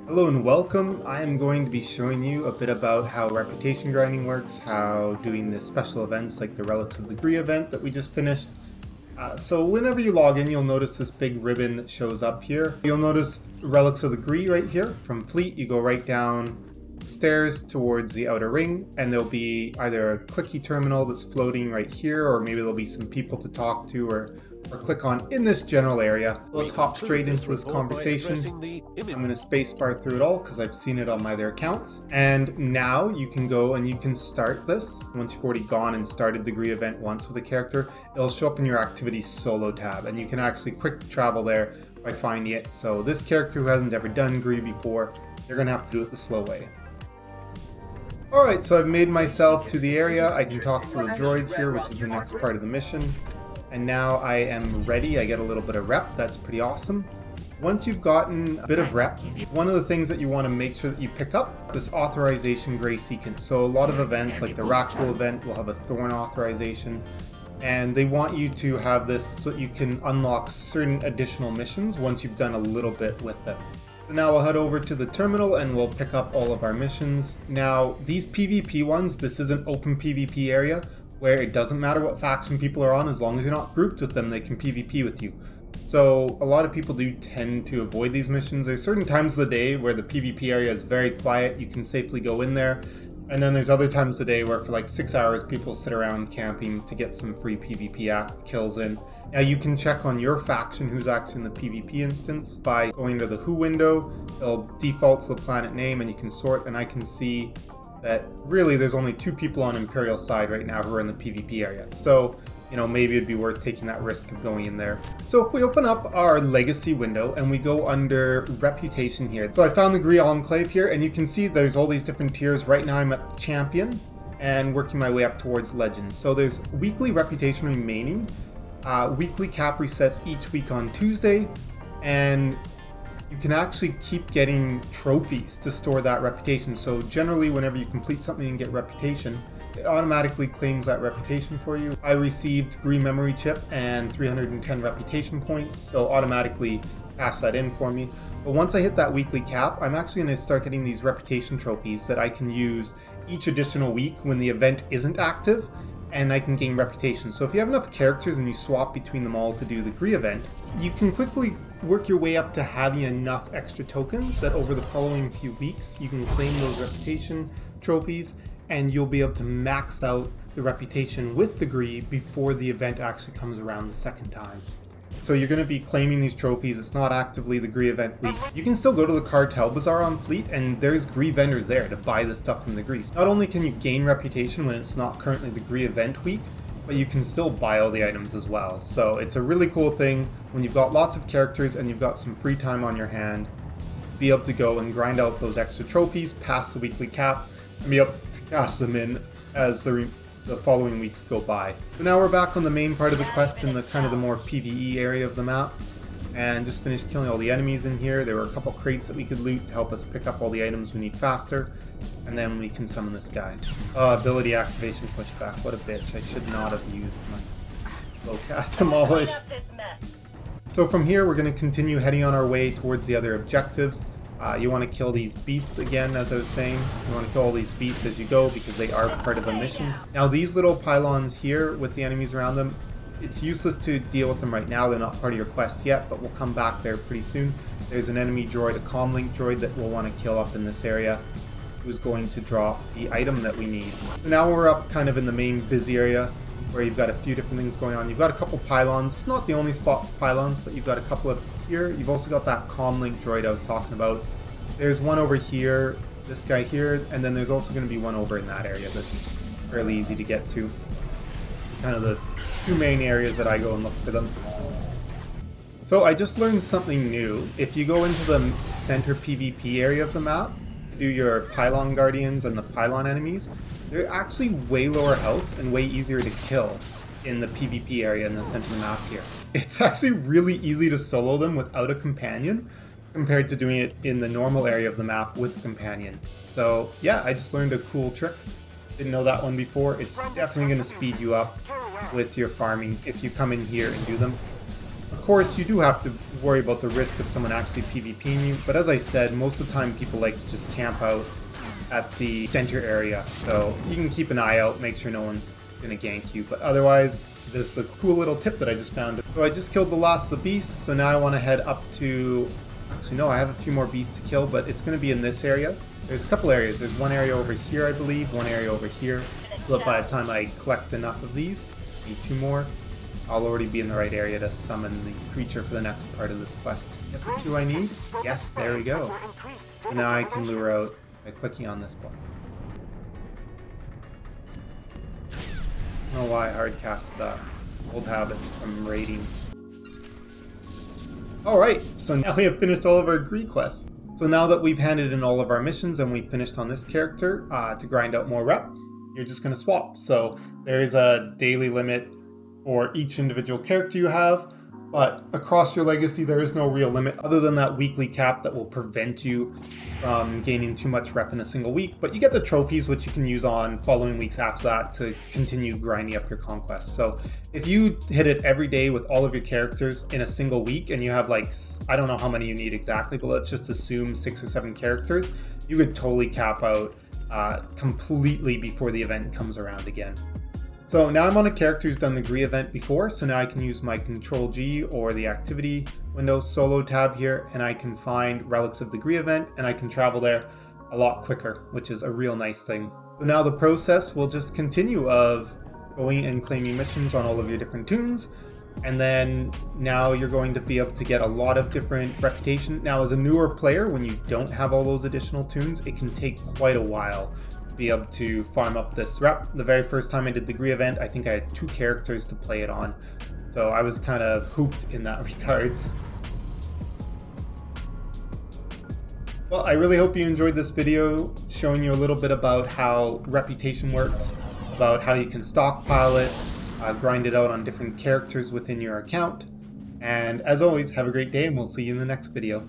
Hello and welcome. I am going to be showing you a bit about how reputation grinding works, how doing the special events like the Relics of the Gree event that we just finished. So whenever you log in, you'll notice this big ribbon that shows up here. You'll notice Relics of the Gree right here. From Fleet, you go right down stairs towards the outer ring, and there'll be either a clicky terminal that's floating right here, or maybe there'll be some people to talk to or click on in this general area. Let's hop straight into this conversation. I'm going to spacebar through it all because I've seen it on my other accounts. And now you can go and you can start this. Once you've already gone and started the Gree event once with a character, it'll show up in your activities solo tab, and you can actually quick travel there by finding it. So this character who hasn't ever done Gree before, they're going to have to do it the slow way. Alright, so I've made myself to the area. I can talk to the droid here, which is the next part of the mission. And now I am ready. I get a little bit of rep. That's pretty awesome. Once you've gotten a bit of rep, one of the things that you want to make sure that you pick up is authorization gray sequence. So a lot of events like the Rackwool event will have a Thorn authorization, and they want you to have this so that you can unlock certain additional missions once you've done a little bit with them. So now we'll head over to the terminal and we'll pick up all of our missions. Now these PvP ones, this is an open PvP area where it doesn't matter what faction people are on, as long as you're not grouped with them, they can PvP with you. So a lot of people do tend to avoid these missions. There's certain times of the day where the PvP area is very quiet, you can safely go in there. And then there's other times of the day where for like 6 hours people sit around camping to get some free PvP kills in. Now you can check on your faction who's actually in the PvP instance by going to the Who window. It'll default to the planet name and you can sort, and I can see that really there's only 2 people on Imperial side right now who are in the PvP area. So, maybe it'd be worth taking that risk of going in there. So if we open up our legacy window and we go under reputation here. So I found the Gree Enclave here, and you can see there's all these different tiers. Right now I'm at champion and working my way up towards legend. So there's weekly reputation remaining. Weekly cap resets each week on Tuesday, and you can actually keep getting trophies to store that reputation. So generally whenever you complete something and get reputation, it automatically claims that reputation for you. I received Gree memory chip and 310 reputation points, so automatically pass that in for me. But once I hit that weekly cap, I'm actually going to start getting these reputation trophies that I can use each additional week when the event isn't active, and I can gain reputation. So if you have enough characters and you swap between them all to do the Gree event, you can quickly work your way up to having enough extra tokens that over the following few weeks you can claim those reputation trophies, and you'll be able to max out the reputation with the Gree before the event actually comes around the second time. So you're going to be claiming these trophies. It's not actively the Gree event week. You can still go to the Cartel Bazaar on Fleet, and there's Gree vendors there to buy the stuff from the Gree. Not only can you gain reputation when it's not currently the Gree event week, but you can still buy all the items as well. So it's a really cool thing when you've got lots of characters and you've got some free time on your hand, be able to go and grind out those extra trophies past the weekly cap and be able to cash them in as the following weeks go by. So now we're back on the main part of the quest in the kind of the more PvE area of the map, and just finished killing all the enemies in here. There were a couple crates that we could loot to help us pick up all the items we need faster, and then we can summon this guy. Ability activation pushback, what a bitch. I should not have used my low cast demolish. So from here we're going to continue heading on our way towards the other objectives. You want to kill these beasts again, as I was saying. You want to kill all these beasts as you go because they are part of the mission. Now these little pylons here with the enemies around them, it's useless to deal with them right now. They're not part of your quest yet, but we'll come back there pretty soon. There's an enemy droid, a comlink droid, that we'll want to kill up in this area, who's going to drop the item that we need. So now we're up kind of in the main busy area where you've got a few different things going on. You've got a couple pylons. It's not the only spot for pylons, but you've got a couple of here. You've also got that comlink droid I was talking about. There's one over here, this guy here, and then there's also going to be one over in that area that's fairly easy to get to. It's kind of the 2 main areas that I go and look for them. So I just learned something new. If you go into the center PvP area of the map, do your pylon guardians and the pylon enemies, they're actually way lower health and way easier to kill in the PvP area in the center of the map here. It's actually really easy to solo them without a companion compared to doing it in the normal area of the map with a companion. So yeah, I just learned a cool trick. Didn't know that one before. It's definitely going to speed you up with your farming if you come in here and do them. Of course, you do have to worry about the risk of someone actually PvPing you, but as I said, most of the time people like to just camp out at the center area, so you can keep an eye out, make sure no one's gonna gank you, but otherwise, this is a cool little tip that I just found. So I just killed the last of the beasts, so now I want to head up to... Actually, no, I have a few more beasts to kill, but it's going to be in this area. There's a couple areas. There's one area over here, I believe, one area over here. So that by the time I collect enough of these, I need 2 more, I'll already be in the right area to summon the creature for the next part of this quest. Get the 2 I need? Yes, there we go. So now I can lure out by clicking on this button. I don't know why I hard cast that. Old habits from raiding. Alright, so now we have finished all of our Gree quests. So now that we've handed in all of our missions and we've finished on this character, to grind out more rep, you're just going to swap. So there is a daily limit for each individual character you have, but across your legacy there is no real limit other than that weekly cap that will prevent you from gaining too much rep in a single week. But you get the trophies, which you can use on following weeks after that to continue grinding up your conquest. So if you hit it every day with all of your characters in a single week and you have like, I don't know how many you need exactly, but let's just assume 6 or 7 characters, you could totally cap out completely before the event comes around again. So now I'm on a character who's done the Gree event before, so now I can use my Control G or the activity window solo tab here, and I can find relics of the Gree event, and I can travel there a lot quicker, which is a real nice thing. So now the process will just continue of going and claiming missions on all of your different tunes, and then now you're going to be able to get a lot of different reputation. Now as a newer player, when you don't have all those additional tunes, it can take quite a while be able to farm up this rep. The very first time I did the Gree event, I think I had 2 characters to play it on, so I was kind of hooped in that regards. Well, I really hope you enjoyed this video showing you a little bit about how reputation works, about how you can stockpile it, grind it out on different characters within your account, and as always, have a great day and we'll see you in the next video.